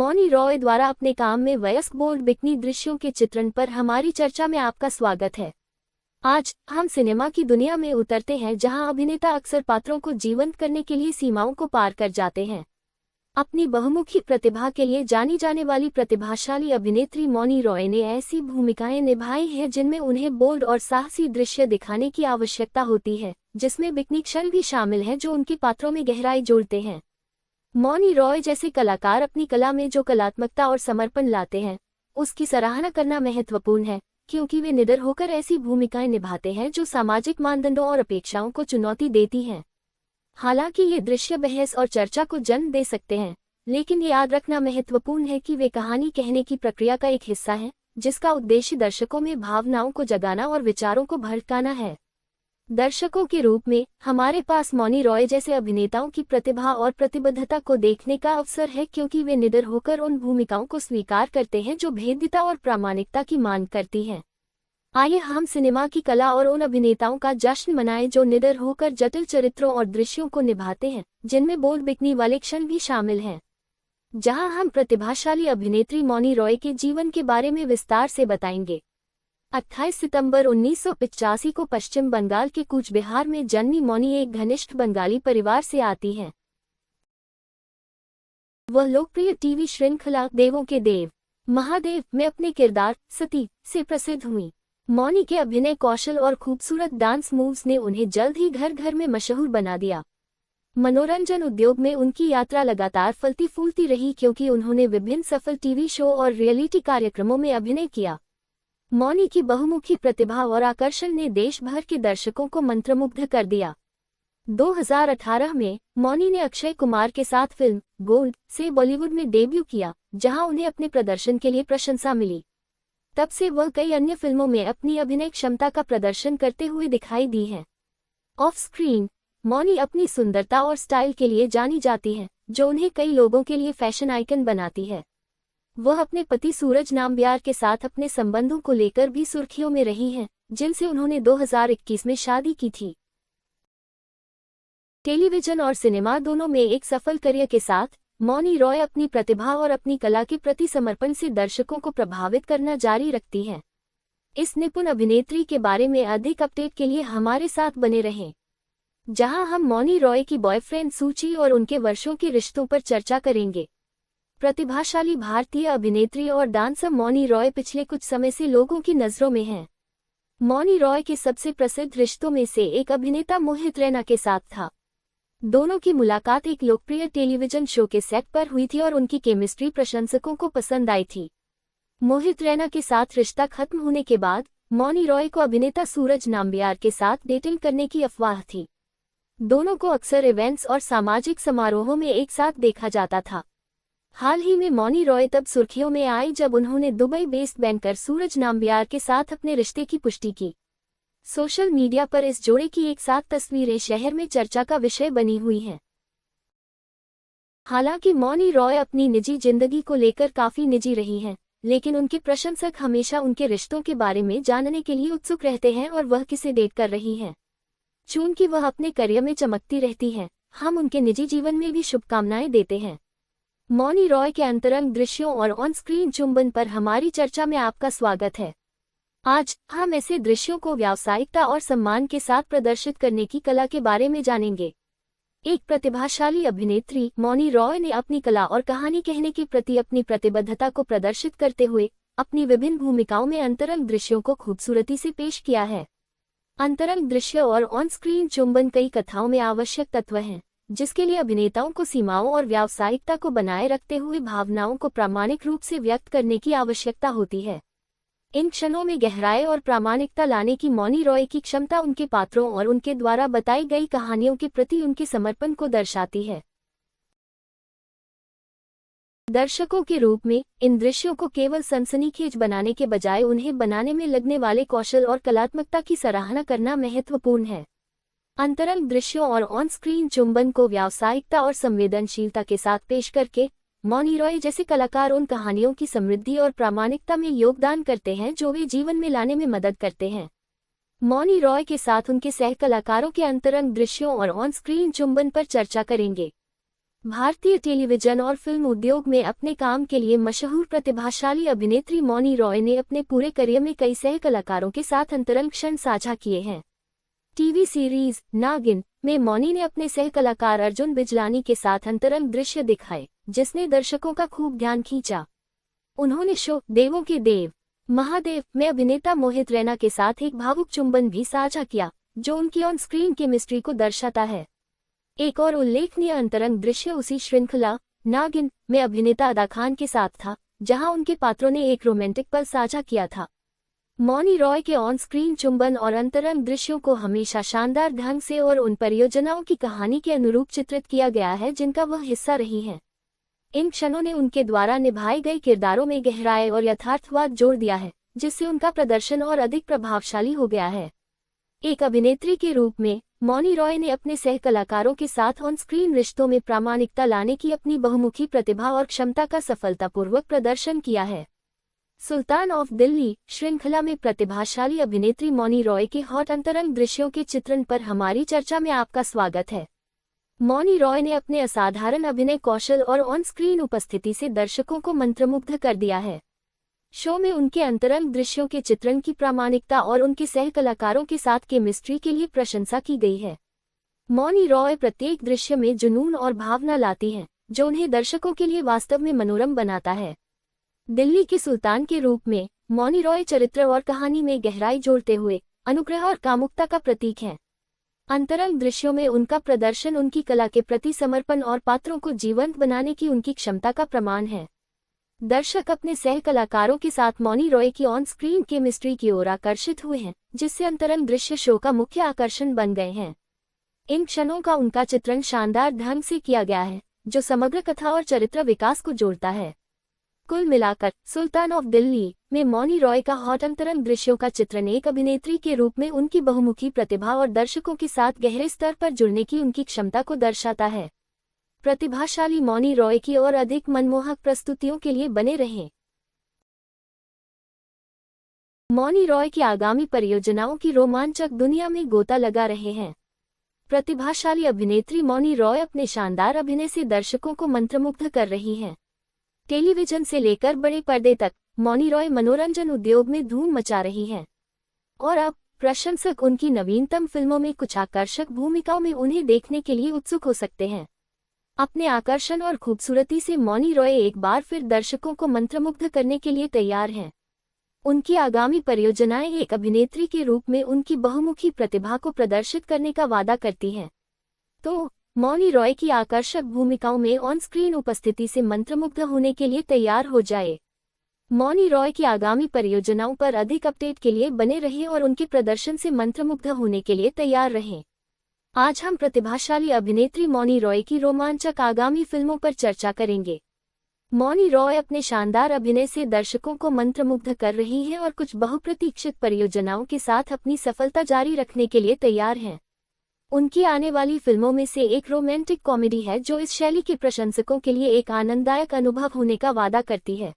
मौनी रॉय द्वारा अपने काम में वयस्क बोल्ड बिकनी दृश्यों के चित्रण पर हमारी चर्चा में आपका स्वागत है। आज हम सिनेमा की दुनिया में उतरते हैं जहां अभिनेता अक्सर पात्रों को जीवंत करने के लिए सीमाओं को पार कर जाते हैं। अपनी बहुमुखी प्रतिभा के लिए जानी जाने वाली प्रतिभाशाली अभिनेत्री मौनी रॉय ने ऐसी भूमिकाएं निभाई हैं जिनमें उन्हें बोल्ड और साहसी दृश्य दिखाने की आवश्यकता होती है, जिसमें बिकनी क्षण भी शामिल हैं जो उनके पात्रों में गहराई जोड़ते हैं। मौनी रॉय जैसे कलाकार अपनी कला में जो कलात्मकता और समर्पण लाते हैं, उसकी सराहना करना महत्वपूर्ण है, क्योंकि वे निडर होकर ऐसी भूमिकाएं निभाते हैं जो सामाजिक मानदंडों और अपेक्षाओं को चुनौती देती हैं। हालांकि ये दृश्य बहस और चर्चा को जन्म दे सकते हैं, लेकिन ये याद रखना महत्वपूर्ण है कि वे कहानी कहने की प्रक्रिया का एक हिस्सा है, जिसका उद्देश्य दर्शकों में भावनाओं को जगाना और विचारों को भड़काना है। दर्शकों के रूप में हमारे पास मौनी रॉय जैसे अभिनेताओं की प्रतिभा और प्रतिबद्धता को देखने का अवसर है, क्योंकि वे निडर होकर उन भूमिकाओं को स्वीकार करते हैं जो भेद्यता और प्रामाणिकता की मांग करती हैं। आइए हम सिनेमा की कला और उन अभिनेताओं का जश्न मनाएं जो निडर होकर जटिल चरित्रों और दृश्यों को निभाते हैं, जिनमें बोल्ड बिकनी वाले क्षण भी शामिल हैं। जहां हम प्रतिभाशाली अभिनेत्री मौनी रॉय के जीवन के बारे में विस्तार से बताएंगे। 28 सितंबर 1985 को पश्चिम बंगाल के कूच बिहार में जन्मी मौनी एक घनिष्ठ बंगाली परिवार से आती हैं। वह लोकप्रिय टीवी श्रृंखला देवों के देव महादेव में अपने किरदार सती से प्रसिद्ध हुई। मौनी के अभिनय कौशल और खूबसूरत डांस मूव्स ने उन्हें जल्द ही घर घर में मशहूर बना दिया। मनोरंजन उद्योग में उनकी यात्रा लगातार फलती फूलती रही, क्योंकि उन्होंने विभिन्न सफल टीवी शो और रियलिटी कार्यक्रमों में अभिनय किया। मौनी की बहुमुखी प्रतिभा और आकर्षण ने देश भर के दर्शकों को मंत्रमुग्ध कर दिया। 2018 में मौनी ने अक्षय कुमार के साथ फिल्म गोल्ड से बॉलीवुड में डेब्यू किया, जहां उन्हें अपने प्रदर्शन के लिए प्रशंसा मिली। तब से वह कई अन्य फिल्मों में अपनी अभिनय क्षमता का प्रदर्शन करते हुए दिखाई दी हैं। ऑफ स्क्रीन मौनी अपनी सुंदरता और स्टाइल के लिए जानी जाती हैं, जो उन्हें कई लोगों के लिए फैशन आइकन बनाती है। वह अपने पति सूरज नाम्बियार के साथ अपने संबंधों को लेकर भी सुर्खियों में रही हैं, जिनसे उन्होंने 2021 में शादी की थी। टेलीविजन और सिनेमा दोनों में एक सफल करियर के साथ मौनी रॉय अपनी प्रतिभा और अपनी कला के प्रति समर्पण से दर्शकों को प्रभावित करना जारी रखती हैं। इस निपुण अभिनेत्री के बारे में अधिक अपडेट के लिए हमारे साथ बने रहें, जहां हम मौनी रॉय की बॉयफ्रेंड सूची और उनके वर्षों के रिश्तों पर चर्चा करेंगे। प्रतिभाशाली भारतीय अभिनेत्री और डांसर मौनी रॉय पिछले कुछ समय से लोगों की नज़रों में हैं। मौनी रॉय के सबसे प्रसिद्ध रिश्तों में से एक अभिनेता मोहित रैना के साथ था। दोनों की मुलाकात एक लोकप्रिय टेलीविजन शो के सेट पर हुई थी और उनकी केमिस्ट्री प्रशंसकों को पसंद आई थी। मोहित रैना के साथ रिश्ता खत्म होने के बाद मौनी रॉय को अभिनेता सूरज नाम्बियार के साथ डेटिंग करने की अफवाह थी। दोनों को अक्सर इवेंट्स और सामाजिक समारोहों में एक साथ देखा जाता था। हाल ही में मौनी रॉय तब सुर्खियों में आई जब उन्होंने दुबई बेस्ड बैंकर सूरज नाम्बियार के साथ अपने रिश्ते की पुष्टि की। सोशल मीडिया पर इस जोड़े की एक साथ तस्वीरें शहर में चर्चा का विषय बनी हुई हैं। हालांकि मौनी रॉय अपनी निजी जिंदगी को लेकर काफी निजी रही हैं, लेकिन उनके प्रशंसक हमेशा उनके रिश्तों के बारे में जानने के लिए उत्सुक रहते हैं और वह किसे डेट कर रही हैं। चूंकि वह अपने करियर में चमकती रहती हैं, हम उनके निजी जीवन में भी शुभकामनाएं देते हैं। मौनी रॉय के अंतरंग दृश्यों और ऑन स्क्रीन चुंबन पर हमारी चर्चा में आपका स्वागत है। आज हम ऐसे दृश्यों को व्यावसायिकता और सम्मान के साथ प्रदर्शित करने की कला के बारे में जानेंगे। एक प्रतिभाशाली अभिनेत्री मौनी रॉय ने अपनी कला और कहानी कहने के प्रति अपनी प्रतिबद्धता को प्रदर्शित करते हुए अपनी विभिन्न भूमिकाओं में अंतरंग दृश्यों को खूबसूरती से पेश किया है। अंतरंग दृश्य और ऑन स्क्रीन चुंबन कई कथाओं में आवश्यक तत्व हैं, जिसके लिए अभिनेताओं को सीमाओं और व्यावसायिकता को बनाए रखते हुए भावनाओं को प्रामाणिक रूप से व्यक्त करने की आवश्यकता होती है। इन क्षणों में गहराई और प्रामाणिकता लाने की मौनी रॉय की क्षमता उनके पात्रों और उनके द्वारा बताई गई कहानियों के प्रति उनके समर्पण को दर्शाती है। दर्शकों के रूप में इन दृश्यों को केवल सनसनीखेज बनाने के बजाय उन्हें बनाने में लगने वाले कौशल और कलात्मकता की सराहना करना महत्वपूर्ण है। अंतरंग दृश्यों और ऑन स्क्रीन चुंबन को व्यावसायिकता और संवेदनशीलता के साथ पेश करके मौनी रॉय जैसे कलाकार उन कहानियों की समृद्धि और प्रामाणिकता में योगदान करते हैं जो वे जीवन में लाने में मदद करते हैं। मौनी रॉय के साथ उनके सह कलाकारों के अंतरंग दृश्यों और ऑन स्क्रीन चुंबन पर चर्चा करेंगे। भारतीय टेलीविजन और फिल्म उद्योग में अपने काम के लिए मशहूर प्रतिभाशाली अभिनेत्री मौनी रॉय ने अपने पूरे करियर में कई सह कलाकारों के साथ अंतरंग क्षण साझा किए हैं। टीवी सीरीज नागिन में मौनी ने अपने सह कलाकार अर्जुन बिजलानी के साथ अंतरंग दृश्य दिखाए, जिसने दर्शकों का खूब ध्यान खींचा। उन्होंने शो देवों के देव महादेव में अभिनेता मोहित रैना के साथ एक भावुक चुंबन भी साझा किया, जो उनकी ऑन स्क्रीन केमिस्ट्री को दर्शाता है। एक और उल्लेखनीय अंतरंग दृश्य उसी श्रृंखला नागिन में अभिनेता अदा खान के साथ था, जहां उनके पात्रों ने एक रोमांटिक पल साझा किया था। मौनी रॉय के ऑन स्क्रीन चुंबन और अंतरंग दृश्यों को हमेशा शानदार ढंग से और उन परियोजनाओं की कहानी के अनुरूप चित्रित किया गया है जिनका वह हिस्सा रही हैं। इन क्षणों ने उनके द्वारा निभाए गए किरदारों में गहराई और यथार्थवाद जोड़ दिया है, जिससे उनका प्रदर्शन और अधिक प्रभावशाली हो गया है। एक अभिनेत्री के रूप में मौनी रॉय ने अपने सह कलाकारों के साथ ऑन स्क्रीन रिश्तों में प्रामाणिकता लाने की अपनी बहुमुखी प्रतिभा और क्षमता का सफलतापूर्वक प्रदर्शन किया है। सुल्तान ऑफ दिल्ली श्रृंखला में प्रतिभाशाली अभिनेत्री मौनी रॉय के हॉट अंतरंग दृश्यों के चित्रण पर हमारी चर्चा में आपका स्वागत है। मौनी रॉय ने अपने असाधारण अभिनय कौशल और ऑन स्क्रीन उपस्थिति से दर्शकों को मंत्रमुग्ध कर दिया है। शो में उनके अंतरंग दृश्यों के चित्रण की प्रामाणिकता और उनके सह कलाकारों के साथ केमिस्ट्री के लिए प्रशंसा की गई है। मौनी रॉय प्रत्येक दृश्य में जुनून और भावना लाती हैं, जो उन्हें दर्शकों के लिए वास्तव में मनोरम बनाता है। दिल्ली के सुल्तान के रूप में मौनी रॉय चरित्र और कहानी में गहराई जोड़ते हुए अनुग्रह और कामुकता का प्रतीक है। अंतरंग दृश्यों में उनका प्रदर्शन उनकी कला के प्रति समर्पण और पात्रों को जीवंत बनाने की उनकी क्षमता का प्रमाण है। दर्शक अपने सह कलाकारों के साथ मौनी रॉय की ऑन स्क्रीन केमिस्ट्री की ओर आकर्षित हुए हैं, जिससे अंतरंग दृश्य शो का मुख्य आकर्षण बन गए हैं। इन क्षणों का उनका चित्रण शानदार ढंग से किया गया है, जो समग्र कथा और चरित्र विकास को जोड़ता है। कुल मिलाकर सुल्तान ऑफ दिल्ली में मौनी रॉय का हॉट अंतरंग दृश्यों का चित्रण एक अभिनेत्री के रूप में उनकी बहुमुखी प्रतिभा और दर्शकों के साथ गहरे स्तर पर जुड़ने की उनकी क्षमता को दर्शाता है। प्रतिभाशाली मौनी रॉय की और अधिक मनमोहक प्रस्तुतियों के लिए बने रहें। मौनी रॉय की आगामी परियोजनाओं की रोमांचक दुनिया में गोता लगा रहे हैं। प्रतिभाशाली अभिनेत्री मौनी रॉय अपने शानदार अभिनय से दर्शकों को मंत्रमुग्ध कर रही हैं। टेलीविजन से लेकर बड़े पर्दे तक मौनी रॉय मनोरंजन उद्योग में धूम मचा रही हैं। और अब प्रशंसक उनकी नवीनतम फिल्मों में कुछ आकर्षक भूमिकाओं में उन्हें देखने के लिए उत्सुक हो सकते हैं। अपने आकर्षण और खूबसूरती से मौनी रॉय एक बार फिर दर्शकों को मंत्रमुग्ध करने के लिए तैयार हैं। उनकी आगामी परियोजनाएं एक अभिनेत्री के रूप में उनकी बहुमुखी प्रतिभा को प्रदर्शित करने का वादा करती हैं। तो मौनी रॉय की आकर्षक भूमिकाओं में ऑन स्क्रीन उपस्थिति से मंत्रमुग्ध होने के लिए तैयार हो जाए। मौनी रॉय की आगामी परियोजनाओं पर अधिक अपडेट के लिए बने रहें और उनके प्रदर्शन से मंत्रमुग्ध होने के लिए तैयार रहें। आज हम प्रतिभाशाली अभिनेत्री मौनी रॉय की रोमांचक आगामी फिल्मों पर चर्चा करेंगे। मौनी रॉय अपने शानदार अभिनय से दर्शकों को मंत्रमुग्ध कर रही हैं और कुछ बहुप्रतीक्षित परियोजनाओं के साथ अपनी सफलता जारी रखने के लिए तैयार हैं। उनकी आने वाली फिल्मों में से एक रोमांटिक कॉमेडी है, जो इस शैली के प्रशंसकों के लिए एक आनंददायक अनुभव होने का वादा करती है।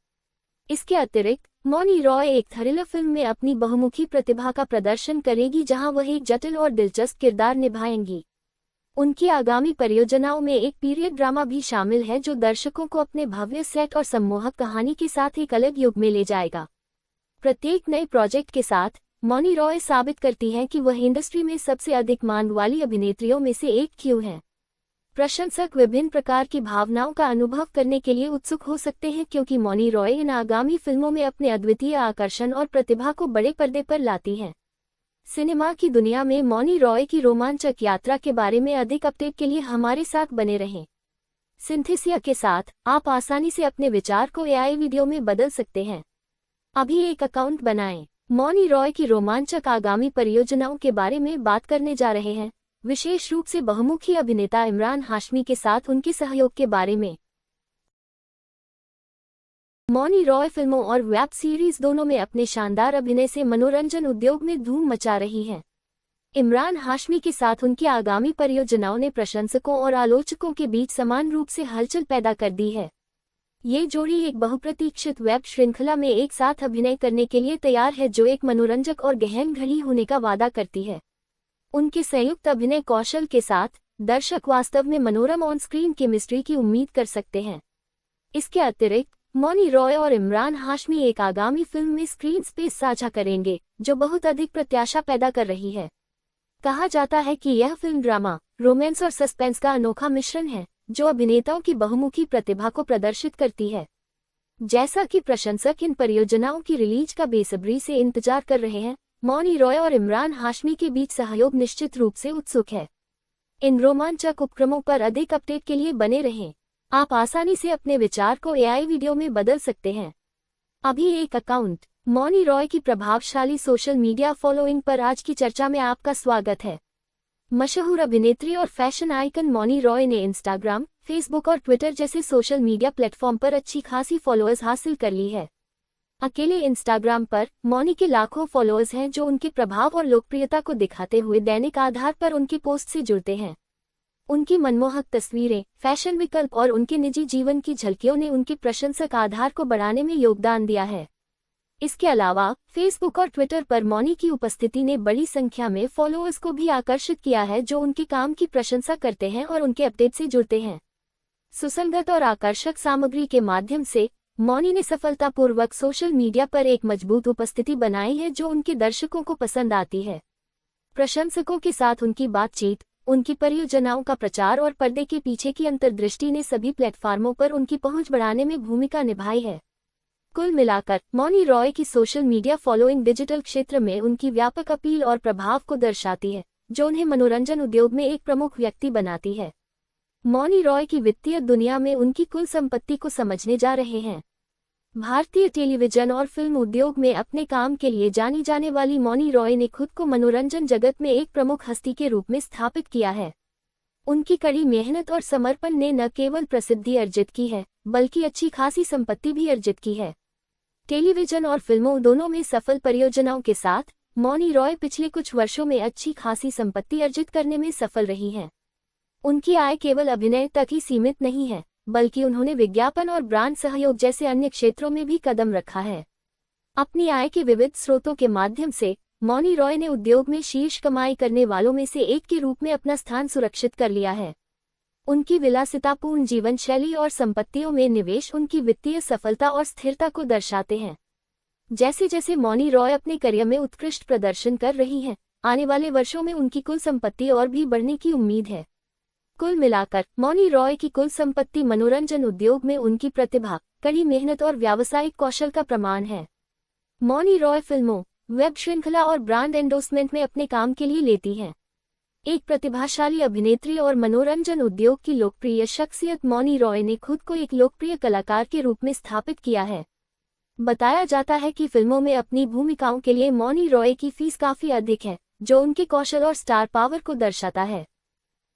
इसके अतिरिक्त मौनी रॉय एक थ्रिलर फिल्म में अपनी बहुमुखी प्रतिभा का प्रदर्शन करेगी, जहां वह एक जटिल और दिलचस्प किरदार निभाएंगी। उनकी आगामी परियोजनाओं में एक पीरियड ड्रामा भी शामिल है, जो दर्शकों को अपने भव्य सेट और सम्मोहक कहानी के साथ एक अलग युग में ले जाएगा। प्रत्येक नए प्रोजेक्ट के साथ मौनी रॉय साबित करती हैं कि वह इंडस्ट्री में सबसे अधिक मांग वाली अभिनेत्रियों में से एक क्यों है। प्रशंसक विभिन्न प्रकार की भावनाओं का अनुभव करने के लिए उत्सुक हो सकते हैं, क्योंकि मौनी रॉय इन आगामी फिल्मों में अपने अद्वितीय आकर्षण और प्रतिभा को बड़े पर्दे पर लाती हैं। सिनेमा की दुनिया में मौनी रॉय की रोमांचक यात्रा के बारे में अधिक अपडेट के लिए हमारे साथ बने रहें। सिंथेसिया के साथ आप आसानी से अपने विचार को एआई वीडियो में बदल सकते हैं। अभी एक अकाउंट बनाएं। मौनी रॉय की रोमांचक आगामी परियोजनाओं के बारे में बात करने जा रहे हैं, विशेष रूप से बहुमुखी अभिनेता इमरान हाशमी के साथ उनके सहयोग के बारे में। मौनी रॉय फिल्मों और वेब सीरीज दोनों में अपने शानदार अभिनय से मनोरंजन उद्योग में धूम मचा रही हैं। इमरान हाशमी के साथ उनकी आगामी परियोजनाओं ने प्रशंसकों और आलोचकों के बीच समान रूप से हलचल पैदा कर दी है। ये जोड़ी एक बहुप्रतीक्षित वेब श्रृंखला में एक साथ अभिनय करने के लिए तैयार है, जो एक मनोरंजक और गहन घड़ी होने का वादा करती है। उनके संयुक्त अभिनय कौशल के साथ दर्शक वास्तव में मनोरम ऑन स्क्रीन केमिस्ट्री की उम्मीद कर सकते हैं। इसके अतिरिक्त मौनी रॉय और इमरान हाशमी एक आगामी फिल्म में स्क्रीन स्पेस साझा करेंगे, जो बहुत अधिक प्रत्याशा पैदा कर रही है। कहा जाता है कि यह फिल्म ड्रामा, रोमांस और सस्पेंस का अनोखा मिश्रण है, जो अभिनेताओं की बहुमुखी प्रतिभा को प्रदर्शित करती है। जैसा कि प्रशंसक इन परियोजनाओं की रिलीज का बेसब्री से इंतजार कर रहे हैं, मौनी रॉय और इमरान हाशमी के बीच सहयोग निश्चित रूप से उत्सुक है। इन रोमांचक उपक्रमों पर अधिक अपडेट के लिए बने रहें। आप आसानी से अपने विचार को एआई वीडियो में बदल सकते हैं। अभी एक अकाउंट। मौनी रॉय की प्रभावशाली सोशल मीडिया फॉलोइंग पर आज की चर्चा में आपका स्वागत है। मशहूर अभिनेत्री और फैशन आइकन मौनी रॉय ने इंस्टाग्राम, फेसबुक और ट्विटर जैसे सोशल मीडिया प्लेटफॉर्म पर अच्छी खासी फॉलोअर्स हासिल कर ली है। अकेले इंस्टाग्राम पर मौनी के लाखों फॉलोअर्स हैं, जो उनके प्रभाव और लोकप्रियता को दिखाते हुए दैनिक आधार पर उनके पोस्ट से जुड़ते हैं। उनकी मनमोहक तस्वीरें, फैशन विकल्प और उनके निजी जीवन की झलकियों ने उनके प्रशंसक आधार को बढ़ाने में योगदान दिया है। इसके अलावा फेसबुक और ट्विटर पर मौनी की उपस्थिति ने बड़ी संख्या में फॉलोअर्स को भी आकर्षित किया है, जो उनके काम की प्रशंसा करते हैं और उनके अपडेट से जुड़ते हैं। सुसंगत और आकर्षक सामग्री के माध्यम से मौनी ने सफलतापूर्वक सोशल मीडिया पर एक मजबूत उपस्थिति बनाई है, जो उनके दर्शकों को पसंद आती है। प्रशंसकों के साथ उनकी बातचीत, उनकी परियोजनाओं का प्रचार और पर्दे के पीछे की अंतर्दृष्टि ने सभी प्लेटफार्मों पर उनकी पहुंच बढ़ाने में भूमिका निभाई है। कुल मिलाकर मौनी रॉय की सोशल मीडिया फॉलोइंग डिजिटल क्षेत्र में उनकी व्यापक अपील और प्रभाव को दर्शाती है, जो उन्हें मनोरंजन उद्योग में एक प्रमुख व्यक्ति बनाती है। मौनी रॉय की वित्तीय दुनिया में उनकी कुल संपत्ति को समझने जा रहे हैं। भारतीय टेलीविजन और फिल्म उद्योग में अपने काम के लिए जानी जाने वाली मौनी रॉय ने खुद को मनोरंजन जगत में एक प्रमुख हस्ती के रूप में स्थापित किया है। उनकी कड़ी मेहनत और समर्पण ने न केवल प्रसिद्धि अर्जित की है, बल्कि अच्छी खासी संपत्ति भी अर्जित की है। टेलीविजन और फिल्मों दोनों में सफल परियोजनाओं के साथ मौनी रॉय पिछले कुछ वर्षों में अच्छी खासी संपत्ति अर्जित करने में सफल रही हैं। उनकी आय केवल अभिनय तक ही सीमित नहीं है, बल्कि उन्होंने विज्ञापन और ब्रांड सहयोग जैसे अन्य क्षेत्रों में भी कदम रखा है। अपनी आय के विविध स्रोतों के माध्यम से मौनी रॉय ने उद्योग में शीर्ष कमाई करने वालों में से एक के रूप में अपना स्थान सुरक्षित कर लिया है। उनकी विलासितापूर्ण जीवन शैली और संपत्तियों में निवेश उनकी वित्तीय सफलता और स्थिरता को दर्शाते हैं। जैसे जैसे मौनी रॉय अपने करियर में उत्कृष्ट प्रदर्शन कर रही हैं, आने वाले वर्षों में उनकी कुल संपत्ति और भी बढ़ने की उम्मीद है। कुल मिलाकर मौनी रॉय की कुल संपत्ति मनोरंजन उद्योग में उनकी प्रतिभा, कड़ी मेहनत और व्यावसायिक कौशल का प्रमाण है। मौनी रॉय फिल्मों, वेब श्रृंखला और ब्रांड एंडोर्समेंट में अपने काम के लिए लेती हैं। एक प्रतिभाशाली अभिनेत्री और मनोरंजन उद्योग की लोकप्रिय शख्सियत मौनी रॉय ने खुद को एक लोकप्रिय कलाकार के रूप में स्थापित किया है। बताया जाता है कि फिल्मों में अपनी भूमिकाओं के लिए मौनी रॉय की फीस काफी अधिक है, जो उनके कौशल और स्टार पावर को दर्शाता है।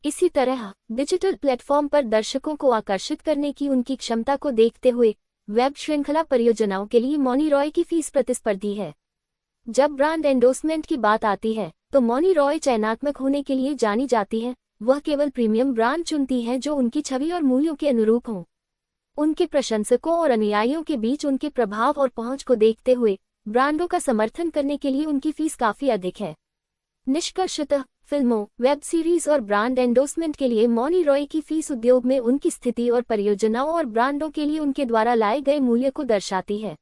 इसी तरह डिजिटल प्लेटफॉर्म पर दर्शकों को आकर्षित करने की उनकी क्षमता को देखते हुए वेब श्रृंखला परियोजनाओं के लिए मौनी रॉय की फीस प्रतिस्पर्धी है। जब ब्रांड एंडोर्समेंट की बात आती है, तो मौनी रॉय चयनात्मक होने के लिए जानी जाती है। वह केवल प्रीमियम ब्रांड चुनती हैं जो उनकी छवि और मूल्यों के अनुरूप हों। उनके प्रशंसकों और अनुयायियों के बीच उनके प्रभाव और पहुंच को देखते हुए ब्रांडों का समर्थन करने के लिए उनकी फीस काफी अधिक है। निष्कर्षतः फिल्मों, वेब सीरीज और ब्रांड एंडोर्समेंट के लिए मौनी रॉय की फीस उद्योग में उनकी स्थिति और परियोजनाओं और ब्रांडों के लिए उनके द्वारा लाए गए मूल्य को दर्शाती है।